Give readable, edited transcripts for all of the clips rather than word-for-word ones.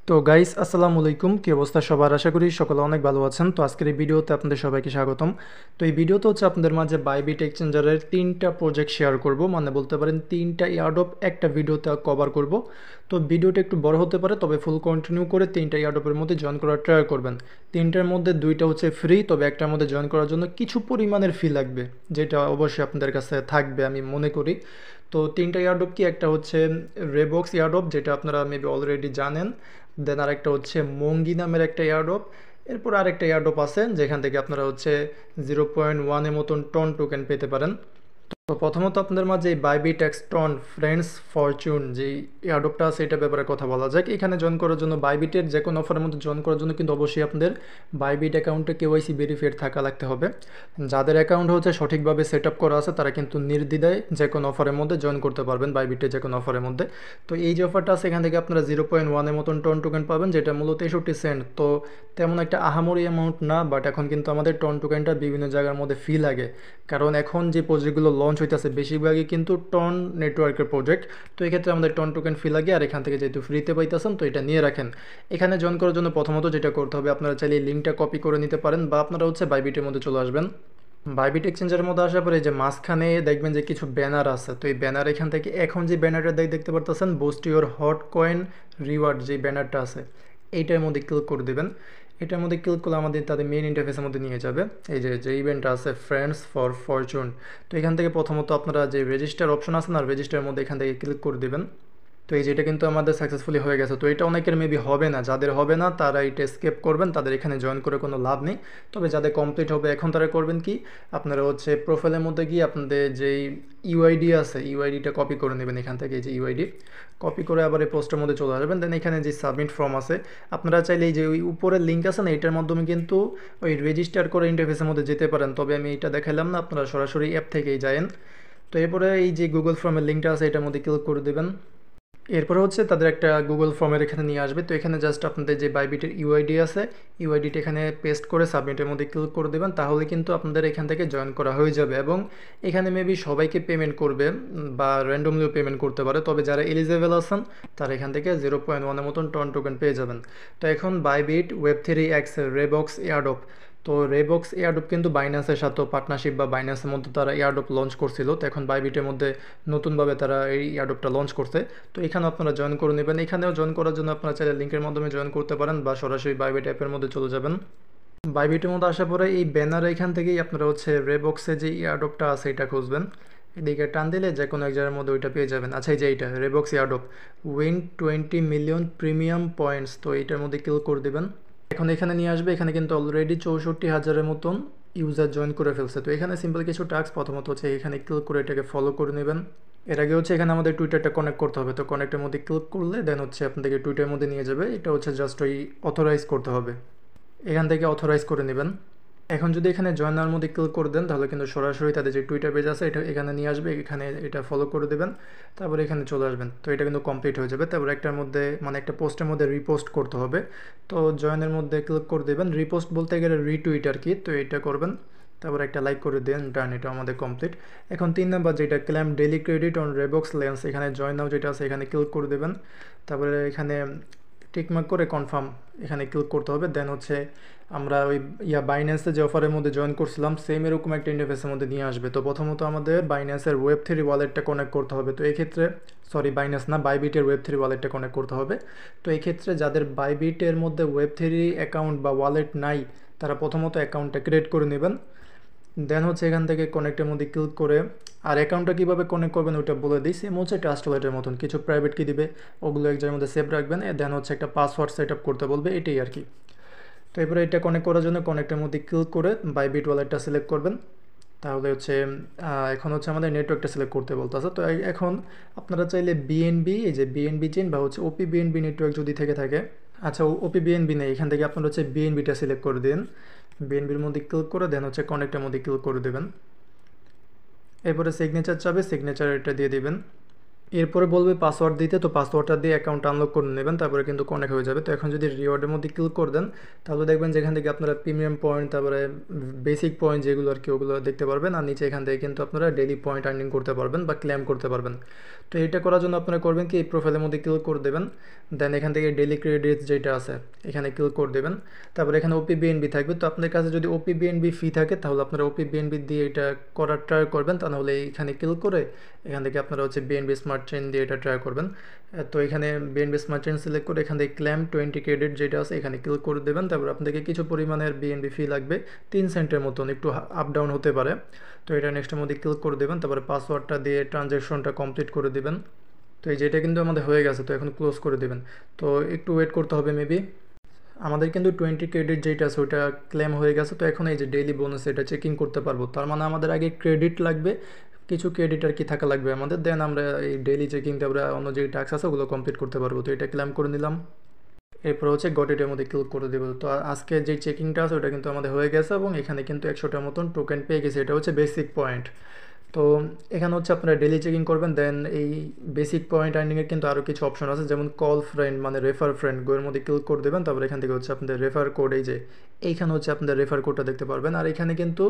তো গাইস আসসালামু আলাইকুম, কি অবস্থা সবার? আশা করি সকলে অনেক ভালো আছেন। তো আজকের এই ভিডিওতে আপনাদের সবাইকে স্বাগতম। তো এই ভিডিওতে হচ্ছে আপনাদের মাঝে বাইবিট এক্সচেঞ্জারের 3টা প্রজেক্ট শেয়ার করব, মানে বলতে পারেন 3টা ইয়ারড্রপ একটা ভিডিওতে কভার করব। তো ভিডিওটা একটু বড় হতে পারে, তবে ফুল কন্টিনিউ করে 3টা ইয়ারড্রপের মধ্যে জয়েন করার ট্রাই করবেন। 3টার মধ্যে 2টা হচ্ছে ফ্রি, তবে একটার মধ্যে জয়েন করার জন্য কিছু পরিমাণের ফি লাগবে, যেটা অবশ্যই আপনাদের কাছে থাকবে আমি মনে করি। তো 3টা ইয়ারড্রপ কি, একটা হচ্ছে রেবক্স ইয়ারড্রপ, যেটা আপনারা মেবি অলরেডি জানেন। দেন আরেকটা হচ্ছে মঙ্গি নামের একটা এয়ারড্রপ। এরপর আরেকটা এয়ারড্রপ আছে যেখান থেকে আপনারা হচ্ছে 0.1 মতন টন টোকেন পেতে পারেন। তো প্রথমত আপনাদের মাঝে এই Bybit x TON friends fortune যে এয়ারড্রপটা আছে এটার ব্যাপারে কথা বলা যাক। এখানে জয়েন করার জন্য বাইবিটের যে কোনো অফারের মধ্যে জয়েন করার জন্য কিন্তু অবশ্যই আপনাদের বাইবিট অ্যাকাউন্টে কেওয়াইসি ভেরিফাইড থাকা লাগতে হবে। যাদের অ্যাকাউন্ট হচ্ছে সঠিকভাবে সেট আপ করা আছে তারা কিন্তু নির্দ্বিধায় যে কোনো অফারের মধ্যে জয়েন করতে পারবেন, বাইবিটের যে কোনো অফারের মধ্যে। তো এই যে অফারটা আছে এখান থেকে আপনারা 0.1 মতন টন টোকেন পাবেন, যেটা মূলত 63 সেন্ট। তো তেমন একটা আহামরি অ্যামাউন্ট না, বাট এখন কিন্তু আমাদের টন টোকেনটা বিভিন্ন জায়গার মধ্যে ফি লাগে, কারণ এখন যে প্রজেক্টগুলো লঞ্চ হইতেছে বেশিরভাগই কিন্তু টন নেটওয়ার্কের প্রজেক্ট। তো এক্ষেত্রে আমাদের টন টোকেন ফি লাগে, আর এখান থেকে যেহেতু ফ্রিতে পাইতেছেন তো এটা নিয়ে রাখেন। এখানে জয়েন করার জন্য প্রথমত যেটা করতে হবে, আপনারা চাইলে লিঙ্কটা কপি করে নিতে পারেন, বা আপনারা হচ্ছে বাইবিটের মধ্যে চলে আসবেন। বাইবিট এক্সচেঞ্জের মধ্যে আসার পরে যে মাঝখানে দেখবেন যে কিছু ব্যানার আছে, তো এই ব্যানার এখান থেকে এখন যে ব্যানারটা দেখতে পারতেছেন boost your hot coin reward, যে ব্যানারটা আছে এইটার মধ্যে ক্লিক করে দেবেন। এটার মধ্যে ক্লিক করলে আমাদের তাদের মেইন ইন্টারফেসের মধ্যে নিয়ে যাবে। এই যে ইভেন্টটা আছে ফ্রেন্ডস ফর ফরচুন। তো এখান থেকে প্রথমত আপনারা যে রেজিস্টার অপশন আছে না, রেজিস্টারের মধ্যে এখান থেকে ক্লিক করে দেবেন। তো এই যেটা কিন্তু আমাদের সাকসেসফুলি হয়ে গেছে। তো এটা অনেকের মেবি হবে না, যাদের হবে না তারা এটা স্কেপ করবেন, তাদের এখানে জয়েন করে কোনো লাভ নেই। তবে যাদের কমপ্লিট হবে এখন তারা করবেন কি, আপনারা হচ্ছে প্রোফাইলের মধ্যে গিয়ে আপনাদের যেই ইউআইডি আছে ইউআইডিটা কপি করে নেবেন এখান থেকে। এই যে ইউআইডি কপি করে আবার এই পোস্টের মধ্যে চলে আসবেন। দেন এখানে যে সাবমিট ফর্ম আছে আপনারা চাইলে এই যে ওই উপরের লিঙ্ক আছে না, এটার মাধ্যমে কিন্তু ওই রেজিস্টার করে ইন্টারফেসের মধ্যে যেতে পারেন, তবে আমি এটা দেখালাম না, আপনারা সরাসরি অ্যাপ থেকেই যায়েন। তো এরপরে এই যে গুগল ফর্মের লিঙ্কটা আছে এটার মধ্যে ক্লিক করে দেবেন। এরপরে হচ্ছে তাদের একটা গুগল ফর্মের এখানে নিয়ে আসবে। তো এখানে জাস্ট আপনাদের যে বাইবিটের ইউআইডি আছে ইউআইডিটা এখানে পেস্ট করে সাবমিটের মধ্যে ক্লিক করে দেবেন, তাহলে কিন্তু আপনাদের এখান থেকে জয়েন করা হয়ে যাবে। এবং এখানে মেবি সবাইকে পেমেন্ট করবে বা র্যান্ডমলিও পেমেন্ট করতে পারে, তবে যারা এলিজেবল আছেন তারা এখান থেকে 0.1 মতন টন টোকেন পেয়ে যাবেন। তো এখন বাইবিট ওয়েব3 এক্স রেবক্স এয়ারড্রপ, তো রেবক্স এয়ারড্রপ কিন্তু বাইন্যান্সের সাথেও পার্টনারশিপ বা বাইন্যান্সের মধ্যে তারা এয়ারড্রপ লঞ্চ করছিল। তো এখন বাইবিটের মধ্যে নতুনভাবে তারা এই এয়ারড্রপটা লঞ্চ করছে। তো এখানে আপনারা জয়েন করে নেবেন। এখানেও জয়েন করার জন্য আপনারা চাইলে লিঙ্কের মাধ্যমে জয়েন করতে পারেন বা সরাসরি বাইবিট অ্যাপের মধ্যে চলে যাবেন। বাইবিটের মধ্যে আসার পরে এই ব্যানার এখান থেকেই আপনারা হচ্ছে রেবক্সে যে এয়ারড্রপটা আছে এটা খুঁজবেন। এদিকে টান দিলে যে কোনো এক জায়গার মধ্যে ওইটা পেয়ে যাবেন। আচ্ছা এই যে এইটা Rebox airdrop win 20 million premium points, তো এইটার মধ্যে ক্লিক করে দেবেন। এখন এখানে নিয়ে আসবে, এখানে কিন্তু অলরেডি 64,000-এর মতন ইউজার জয়েন করে ফেলছে। তো এখানে সিম্পল কিছু টাস্ক, প্রথমত হচ্ছে এখানে ক্লিক করে এটাকে ফলো করে নেবেন। এর আগে হচ্ছে এখানে আমাদের টুইটারটা কানেক্ট করতে হবে। তো কানেক্টের মধ্যে ক্লিক করলে দেন হচ্ছে আপনাদেরকে টুইটারের মধ্যে নিয়ে যাবে। এটা হচ্ছে জাস্ট ওই অথরাইজ করতে হবে, এখান থেকে অথরাইজ করে নেবেন। এখন যদি এখানে জয়েন নাওয়ার মধ্যে ক্লিক করে দেন তাহলে কিন্তু সরাসরি তাদের যে টুইটার পেজ আছে এটা এখানে নিয়ে আসবে। এখানে এটা ফলো করে দেবেন, তারপরে এখানে চলে আসবেন। তো এটা কিন্তু কমপ্লিট হয়ে যাবে। তারপর একটার মধ্যে মানে একটা পোস্টের মধ্যে রিপোস্ট করতে হবে। তো জয়েনের মধ্যে ক্লিক করে দেবেন। রিপোস্ট বলতে গেলে রিটুইট আর কি, তো এটা করবেন। তারপর একটা লাইক করে দেন, ডান, এটা আমাদের কমপ্লিট। এখন 3 নাম্বার যেটা claim daily credit on Rebox lens, এখানে জয়েন নাও যেটা আছে এখানে ক্লিক করে দেবেন। তারপরে এখানে টিকমার্ক করে কনফার্ম এখানে ক্লিক করতে হবে। দেন হচ্ছে আমরা ওই বাইন্যান্সে যে অফারের মধ্যে জয়েন করছিলাম সেম এরকম একটা ইন্টারফেসের মধ্যে নিয়ে আসবে। তো প্রথমত আমাদের বাইন্যান্সের ওয়েব3 ওয়ালেটটা কানেক্ট করতে হবে। তো এই ক্ষেত্রে বাইন্যান্স না, বাইবিটের ওয়েব3 ওয়ালেটটা কানেক্ট করতে হবে। তো এই ক্ষেত্রে যাদের বাইবিটের মধ্যে ওয়েব3 অ্যাকাউন্ট বা ওয়ালেট নাই তারা প্রথমত অ্যাকাউন্টটা ক্রিয়েট করে নেবেন। দেন হচ্ছে এখান থেকে কানেক্টের মধ্যে ক্লিক করে, আর অ্যাকাউন্টটা কীভাবে কানেক্ট করবেন ওইটা বলে দিই। সেম হচ্ছে ট্রাস্ট ওয়ালেটের মতন কিছু প্রাইভেট কি দিবে, ওগুলো এক জায়গার মধ্যে সেভ রাখবেন। দেন হচ্ছে একটা পাসওয়ার্ড সেট আপ করতে বলবে, এটাই আর কি। তো এরপরে এটা কানেক্ট করার জন্য কানেক্টের মধ্যে ক্লিক করে বাইবিট ওয়ালেটটা সিলেক্ট করবেন। তাহলে হচ্ছে এখন হচ্ছে আমাদের নেটওয়ার্কটা সিলেক্ট করতে বলতেছে। তো এখন আপনারা চাইলে বিএনবি, এই যে বিএনবি চেইন বা হচ্ছে ওপি বিএনবি নেটওয়ার্ক যদি থেকে থাকে, আচ্ছা ওপি বিএনবি নেই, এখান থেকে আপনারা হচ্ছে বিএনবিটা সিলেক্ট করে দিন। বিএনবির মধ্যে ক্লিক করে দেন হচ্ছে কানেক্টের মধ্যে ক্লিক করে দেবেন। এরপরে সিগনেচার চাবে, সিগনেচার এটা দিয়ে দিবেন। এরপরে বলবে পাসওয়ার্ড দিতে, তো পাসওয়ার্ডটা দিয়ে অ্যাকাউন্ট আনলক করে নেবেন, তারপরে কিন্তু কানেক্ট হয়ে যাবে। তো এখন যদি রিওয়ার্ডের মধ্যে ক্লিক করে দেন তাহলে দেখবেন যেখান থেকে আপনারা প্রিমিয়াম পয়েন্ট, তারপরে বেসিক পয়েন্ট যেগুলো আর কি ওগুলো দেখতে পারবেন, আর নিচে এখান থেকে কিন্তু আপনারা ডেইলি পয়েন্ট আর্নিং করতে পারবেন বা ক্লেম করতে পারবেন। তো এটা করার জন্য আপনারা করবেন কি, এই প্রোফাইলের মধ্যে ক্লিক করে দেবেন, দেন এখান থেকে ডেইলি ক্রেডিটস যেটা আছে এখানে ক্লিক করে দেবেন, তারপরে এখানে ওপি বিএনবি থাকবে। তো আপনার কাছে যদি ওপি বিএনবি ফি থাকে তাহলে আপনারা ওপি বিএনবি দিয়ে এটা করার ট্রাই করবেন, তা নাহলে এখানে ক্লিক করে এখান থেকে আপনারা হচ্ছে বিএনবি স্মার্ট চেইন দিয়ে এটা ট্রাই করবেন। তো এখানে বিএনবি স্মার্ট চেইন সিলেক্ট করে এখান থেকে ক্লেম 20 ক্রেডিট যেটা আছে এখানে ক্লিক করে দেবেন। তারপর আপনাদেরকে কিছু পরিমাণের বিএনবি ফি লাগবে, 3 সেন্টের মতন, একটু আপ ডাউন হতে পারে। তো এটা নেক্সটের মধ্যে ক্লিক করে দেবেন, তারপরে পাসওয়ার্ডটা দিয়ে ট্রানজ্যাকশনটা কমপ্লিট করে দেবেন। তো এই যেটা কিন্তু আমাদের হয়ে গেছে, তো এখন ক্লোজ করে দেবেন। তো একটু ওয়েট করতে হবে মেবি। আমাদের কিন্তু 20 ক্রেডিট যেটা আছে ওটা ক্লেম হয়ে গেছে। তো এখন এই যে ডেইলি বোনাস এটা চেকিং করতে পারবো, তার মানে আমাদের আগে ক্রেডিট লাগবে, কিছু ক্রেডিট আর কি থাকা লাগবে আমাদের, দেন আমরা এই ডেইলি চেকিংটা আমরা অন্য যে টাস্ক আছে ওগুলো কমপ্লিট করতে পারবো। তো এটা ক্লেম করে নিলাম, এরপর হচ্ছে গট ইটের মধ্যে ক্লিক করে দেবো। তো আজকে যে চেকিংটা আছে ওটা কিন্তু আমাদের হয়ে গেছে এবং এখানে কিন্তু 100টার মতন টোকেন পেয়ে গেছে, এটা হচ্ছে বেসিক পয়েন্ট। তো এখানে হচ্ছে আপনারা ডেলি চেকিং করবেন, দেন এই বেসিক পয়েন্ট আর্নিংয়ের কিন্তু আরও কিছু অপশন আছে, যেমন কল ফ্রেন্ড মানে রেফার ফ্রেন্ড, গোয়ের মধ্যে ক্লিক করে দেবেন। তারপর এখান থেকে হচ্ছে আপনাদের রেফার কোড, এই যে এইখানে হচ্ছে আপনাদের রেফার কোডটা দেখতে পারবেন। আর এখানে কিন্তু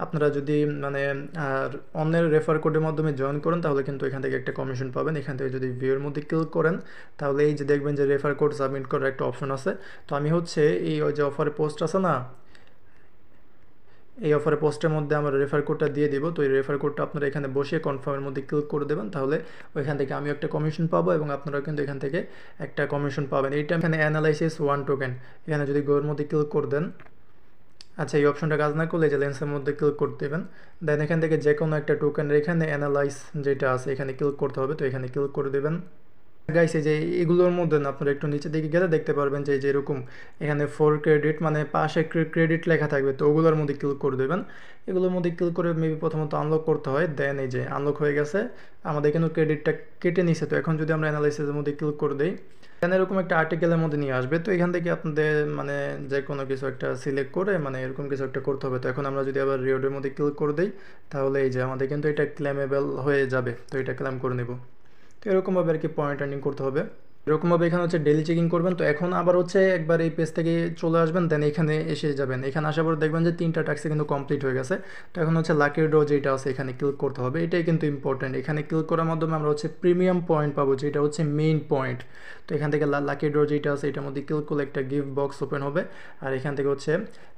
আপনারা যদি মানে আর অন্যের রেফার কোডের মাধ্যমে জয়েন করেন তাহলে কিন্তু এখান থেকে একটা কমিশন পাবেন। এখান থেকে যদি ভিউর মধ্যে ক্লিক করেন তাহলে এই যে দেখবেন যে রেফার কোড সাবমিট করার একটা অপশন আছে। তো আমি হচ্ছে এই ওই যে অফারে পোস্ট আছে না, এই অফারে পোস্টের মধ্যে আমরা রেফার কোডটা দিয়ে দিব। তো এই রেফার কোডটা আপনারা এখানে বসে কনফার্মের মধ্যে ক্লিক করে দেবেন, তাহলে ওইখান থেকে আমিও একটা কমিশন পাবো এবং আপনারাও কিন্তু এখান থেকে একটা কমিশন পাবেন। এইটা এখানে অ্যানালাইসিস 1 টোকেন, এখানে যদি গোয়ের মধ্যে ক্লিক করে দেন, আচ্ছা এই অপশনটা কাজ না করলে যে লেন্সের মধ্যে ক্লিক করতে দেবেন, দেন এখান থেকে যে কোনো একটা টোকেনের এখানে অ্যানালাইজ যেটা আছে এখানে ক্লিক করতে হবে। তো এখানে ক্লিক করে দেবেন। গাইস এই যে এগুলোর মধ্যে না আপনারা একটু নিচে দিকে গেলে দেখতে পারবেন যে যেরকম এখানে 4 ক্রেডিট মানে পাশে ক্রেডিট লেখা থাকবে, তো ওগুলোর মধ্যে ক্লিক করে দেবেন। এগুলোর মধ্যে ক্লিক করে মেবি প্রথমত আনলক করতে হয়, দেন এই যে আনলক হয়ে গেছে, আমাদের কিন্তু ক্রেডিটটা কেটে নিছে। তো এখন যদি আমরা অ্যানালাইসিসের মধ্যে ক্লিক করে দিই, দেন এরকম একটা আর্টিকেলের মধ্যে নিয়ে আসবে। তো এখান থেকে আপনাদের মানে যে কোনো কিছু একটা সিলেক্ট করে মানে এরকম কিছু একটা করতে হবে। তো এখন আমরা যদি আবার রিওয়ার্ডের মধ্যে ক্লিক করে দিই তাহলে এই যে আমাদের কিন্তু এটা ক্লেমেবল হয়ে যাবে। তো এটা ক্লেম করে নেব। তো এরকমভাবে আর কি পয়েন্ট আর্নিং করতে হবে। এরকমভাবে এখানে হচ্ছে ডেলি চেকিং করবেন। তো এখন আবার হচ্ছে একবার এই পেজ থেকে চলে আসবেন, দেন এখানে এসে যাবেন। এখানে আসার পর দেখবেন যে 3টা টাস্ক কিন্তু কমপ্লিট হয়ে গেছে। তো এখন হচ্ছে লাকি ড্র যেটা আছে এখানে ক্লিক করতে হবে, এটাই কিন্তু ইম্পর্টেন্ট। এখানে ক্লিক করার মাধ্যমে আমরা হচ্ছে প্রিমিয়াম পয়েন্ট পাবো, যেটা হচ্ছে মেইন পয়েন্ট। তো এখান থেকে লাকি ড্র যেটা আছে এটার মধ্যে ক্লিক করলে একটা গিফট বক্স ওপেন হবে, আর এখান থেকে হচ্ছে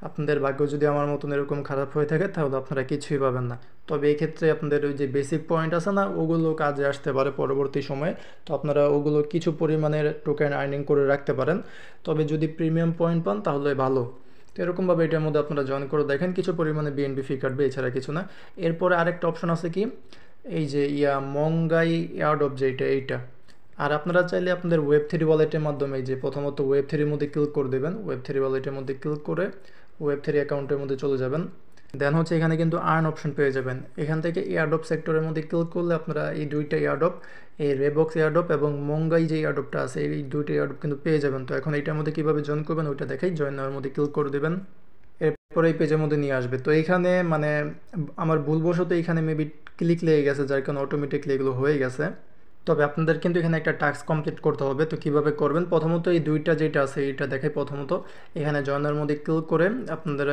আপনাদের ভাগ্য যদি আমার মতন এরকম খারাপ হয়ে থাকে তাহলে আপনারা কিছুই পাবেন না। তবে এই ক্ষেত্রে আপনাদের ওই যে বেসিক পয়েন্ট আছে না, ওগুলো কাজে আসতে পারে পরবর্তী সময়ে। তো আপনারা ওগুলো কিছু পরিমাণের টোকেন আর্নিং করে রাখতে পারেন, তবে যদি প্রিমিয়াম পয়েন্ট পান তাহলে ভালো। তো এরকমভাবে এটার মধ্যে আপনারা জয়েন করে দেখেন, কিছু পরিমাণে বিএনবি ফি কাটবে, এছাড়া কিছু না। এরপরে আরেকটা অপশন আছে কি, এই যে মঙ্গাই এয়ারড্রপ যেটা এইটা। আর আপনারা চাইলে আপনাদের ওয়েব3 ওয়ালেটের মাধ্যমে এই যে প্রথমত ওয়েব3 মধ্যে ক্লিক করে দেবেন, ওয়েব3 ওয়ালেটের মধ্যে ক্লিক করে ওয়েব3 অ্যাকাউন্টের মধ্যে চলে যাবেন। দেন হচ্ছে এখানে কিন্তু আর্ন অপশন পেয়ে যাবেন। এখান থেকে এয়ারড্রপ সেক্টরের মধ্যে ক্লিক করলে আপনারা এই দুইটা এয়ারড্রপ, এই রেবক্স এয়ারড্রপ এবং মঙ্গাই যে এয়ারড্রপটা আছে এই দুইটা এয়ারড্রপ কিন্তু পেয়ে যাবেন। তো এখন এইটার মধ্যে কীভাবে জয়েন করবেন ওইটা দেখাই। জয়েন নেওয়ার মধ্যে ক্লিক করে দেবেন, এরপর এই পেজের মধ্যে নিয়ে আসবে। তো এইখানে মানে আমার ভুলবশত এইখানে মেবি ক্লিক লেগে গেছে, যার কারণে অটোমেটিকলি এগুলো হয়ে গেছে। তবে আপনাদের কিন্তু এখানে একটা টাস্ক কমপ্লিট করতে হবে। তো কিভাবে করবেন, প্রথমত এই দুইটা যেটা আছে এটা দেখাই। প্রথমত এখানে জয়েনের মধ্যে ক্লিক করে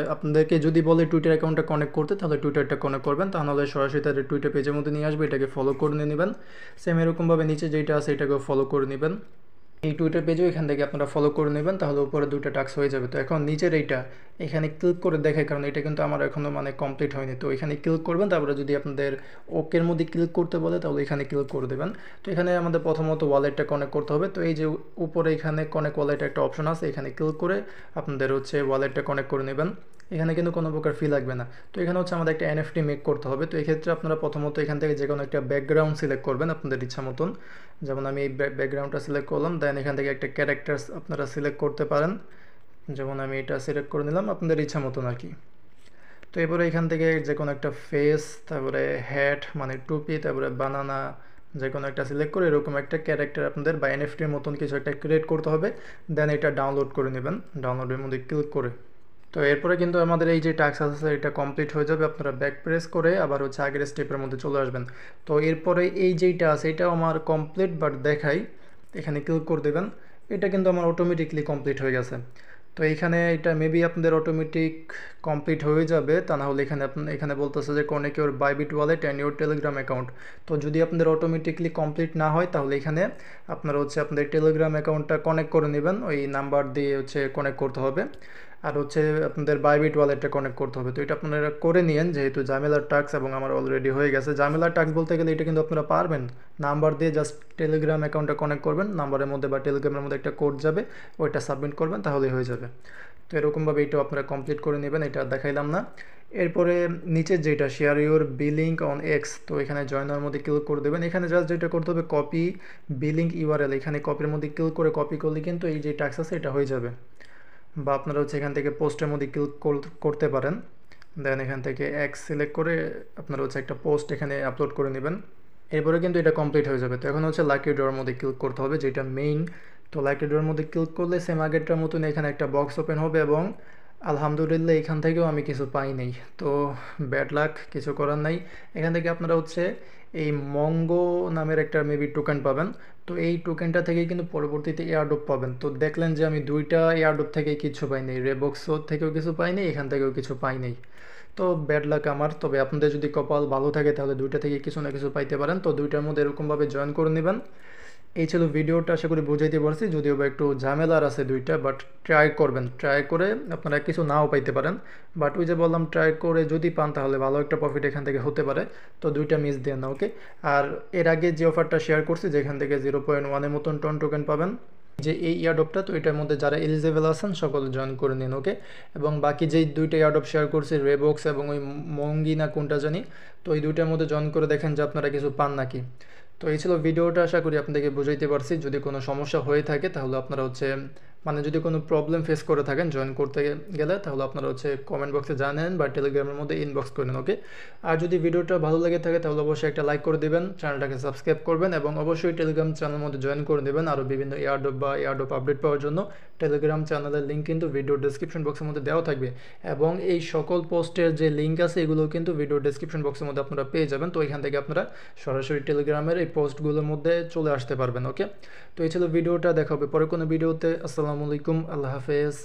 আপনাদেরকে যদি বলে টুইটার অ্যাকাউন্টটা কানেক্ট করতে, তাহলে টুইটারটা কানেক্ট করবেন, তাহলে সরাসরি তাদের টুইটার পেজের মধ্যে নিয়ে আসবে, এটাকে ফলো করে নেবেন। সেম এরকমভাবে নিচে যেটা আছে এটাকেও ফলো করে নেবেন। এই টুইটার পেজও এখান থেকে আপনারা ফলো করে নেবেন, তাহলে উপরে দুটো টাস্ক হয়ে যাবে। তো এখন নিচের এইটা এখানে ক্লিক করে দেখায়, কারণ এটা কিন্তু আমার এখনও মানে কমপ্লিট হয়নি। তো এখানে ক্লিক করবেন, তারপরে যদি আপনাদের ওকের মধ্যে ক্লিক করতে বলে তাহলে এখানে ক্লিক করে দেবেন। তো এখানে আমাদের প্রথমত ওয়ালেটটা কানেক্ট করতে হবে। তো এই যে উপরে এখানে কানেক্ট ওয়ালেট একটা অপশন আছে, এখানে ক্লিক করে আপনাদের হচ্ছে ওয়ালেটটা কানেক্ট করে নেবেন। এখানে কিন্তু কোনো প্রকার ফি লাগবে না। তো এখানে হচ্ছে আমাদের একটা এনএফটি মেক করতে হবে। তো এক্ষেত্রে আপনারা প্রথমত এখান থেকে যে কোনো একটা ব্যাকগ্রাউন্ড সিলেক্ট করবেন আপনাদের ইচ্ছা মতন। যেমন আমি এই ব্যাকগ্রাউন্ডটা সিলেক্ট করলাম, দেন এখান থেকে একটা ক্যারেক্টার্স আপনারা সিলেক্ট করতে পারেন। যেমন আমি এটা সিলেক্ট করে নিলাম আপনাদের ইচ্ছা মতন আর কি। তো এরপরে এখান থেকে যে কোনো একটা ফেস, তারপরে হ্যাট মানে টুপি, তারপরে বানানা যে কোনো একটা সিলেক্ট করে এরকম একটা ক্যারেক্টার আপনাদের বা এনএফটির মতন কিছু একটা ক্রিয়েট করতে হবে। দেন এটা ডাউনলোড করে নেবেন, ডাউনলোডের মধ্যে ক্লিক করে। তো এরপরে কিন্তু আমাদের এই যে টাস্ক আছে এটা কমপ্লিট হয়ে যাবে, আপনারা ব্যাক প্রেস করে আবার হচ্ছে আগের স্টেপের মধ্যে চলে আসবেন। তো এরপরে এই যেইটা আছে এটাও আমার কমপ্লিট, বাট দেখাই, এখানে ক্লিক করে দেবেন, এটা কিন্তু আমার অটোমেটিকলি কমপ্লিট হয়ে গেছে। তো এইখানে এটা মেবি আপনাদের অটোমেটিক কমপ্লিট হয়ে যাবে, তা না হলে এখানে বলতেছে যে connect your Bybit wallet and your Telegram account. তো যদি আপনাদের অটোমেটিকলি কমপ্লিট না হয় তাহলে এখানে আপনারা হচ্ছে আপনাদের টেলিগ্রাম অ্যাকাউন্টটা কানেক্ট করে নেবেন, ওই নাম্বার দিয়ে হচ্ছে কানেক্ট করতে হবে, আর হচ্ছে আপনাদের বাইবিট ওয়ালেটটা কানেক্ট করতে হবে। তো এটা আপনারা করে নিন, যেহেতু ঝামেলার টাস্ক এবং আমার অলরেডি হয়ে গেছে। ঝামেলার টাস্ক বলতে গেলে এটা কিন্তু আপনারা পারবেন, নাম্বার দিয়ে জাস্ট টেলিগ্রাম অ্যাকাউন্টটা কানেক্ট করবেন, নাম্বারের মধ্যে বা টেলিগ্রামের মধ্যে একটা কোড যাবে, ওইটা সাবমিট করবেন, তাহলেই হয়ে যাবে। তো এরকমভাবে এটাও আপনারা কমপ্লিট করে নেবেন, এটা দেখাইলাম না। এরপরে নিচের যেটা share your billing on x, তো এখানে জয়েনার মধ্যে ক্লিক করে দেবেন। এখানে জাস্ট যেটা করতে হবে কপি বিলিং ইউআরএল, এখানে কপির মধ্যে ক্লিক করে কপি করলে কিন্তু এই যে টাস্ক আছে এটা হয়ে যাবে। বা আপনারা হচ্ছে এখান থেকে পোস্টের মধ্যে ক্লিক করতে পারেন, দেন এখান থেকে এক্স সিলেক্ট করে আপনারা হচ্ছে একটা পোস্ট এখানে আপলোড করে নেবেন। এরপরে কিন্তু এটা কমপ্লিট হয়ে যাবে। তো এখন হচ্ছে লাকি ড্রর মধ্যে ক্লিক করতে হবে, যেটা মেইন। তো লাকি ড্রর মধ্যে ক্লিক করলে সেম আগেরটার মতন এখানে একটা বক্স ওপেন হবে, এবং আলহামদুলিল্লাহ এখান থেকেও আমি কিছু পাই নাই। তো ব্যাড লাক, কিছু করার নাই। এখান থেকে আপনারা হচ্ছে এই মঙ্গো নামের একটা মেবি টোকেন পাবেন। তো এই টোকেনটা থেকেই কিন্তু পরবর্তীতে এয়ারড্রপ পাবেন। তো দেখলেন যে আমি দুইটা এয়ারড্রপ থেকেই কিছু পাই নাই, রেবক্সো থেকেও কিছু পাই নাই, এখান থেকেও কিছু পাই নাই। তো ব্যাড লাক আমার। তবে আপনাদের যদি কপাল ভালো থাকে তাহলে দুইটা থেকে কিছু না কিছু পাইতে পারেন। তো দুইটার মধ্যে এরকমভাবে জয়েন করে নেবেন। এই ছিল ভিডিওটা, আশা করি বুঝাইতে পারছি, যদিও বা একটু ঝামেলার আছে দুইটা, বাট ট্রাই করবেন। ট্রাই করে আপনারা কিছু নাও পাইতে পারেন, বাট ওই যে বললাম ট্রাই করে যদি পান তাহলে ভালো একটা প্রফিট এখান থেকে হতে পারে। তো দুইটা মিস দেন না, ওকে। আর এর আগে যে অফারটা শেয়ার করছি যেখান থেকে 0.1-এর মতন টন টোকেন পাবেন, যে এই ইয়ারডপটা, তো এটার মধ্যে যারা এলিজেবল আছেন সকলে জয়েন করে নিন, ওকে। এবং বাকি যেই দুইটা ইয়ারডপ শেয়ার করছি, রেবক্স এবং ওই মঙ্গি না কোনটা জানি, তো এই দুইটার মধ্যে জয়েন করে দেখেন যে আপনারা কিছু পান নাকি। তো এই ছিল ভিডিওটা, আশা করি আপনাদেরকে বুঝাইতে পারছি। যদি কোনো সমস্যা হয়ে থাকে তাহলে আপনারা হচ্ছে মানে যদি কোনো প্রবলেম ফেস করে থাকেন জয়েন করতে গেলে, তাহলে আপনারা হচ্ছে কমেন্ট বক্সে জানেন বা টেলিগ্রামের মধ্যে ইনবক্স করেন, ওকে। আর যদি ভিডিওটা ভালো লেগে থাকে তাহলে অবশ্যই একটা লাইক করে দেবেন, চ্যানেলটাকে সাবস্ক্রাইব করবেন, এবং অবশ্যই টেলিগ্রাম চ্যানেলের মধ্যে জয়েন করে দেবেন আরও বিভিন্ন এয়ারড্রপ বা এয়ারড্রপ আপডেট পাওয়ার জন্য। টেলিগ্রাম চ্যানেলের লিঙ্ক কিন্তু ভিডিও ডেসক্রিপশন বক্সের মধ্যে দেওয়া থাকবে, এবং এই সকল পোস্টের যে লিঙ্ক আছে এগুলো কিন্তু ভিডিও ডেসক্রিপশন বক্সের মধ্যে আপনারা পেয়ে যাবেন। তো এখান থেকে আপনারা সরাসরি টেলিগ্রামের এই পোস্টগুলোর মধ্যে চলে আসতে পারবেন, ওকে। তো এই ছিল ভিডিওটা, দেখা হবে পরে কোনো ভিডিওতে। আসসালামু আলাইকুম, আল্লাহ হাফেজ।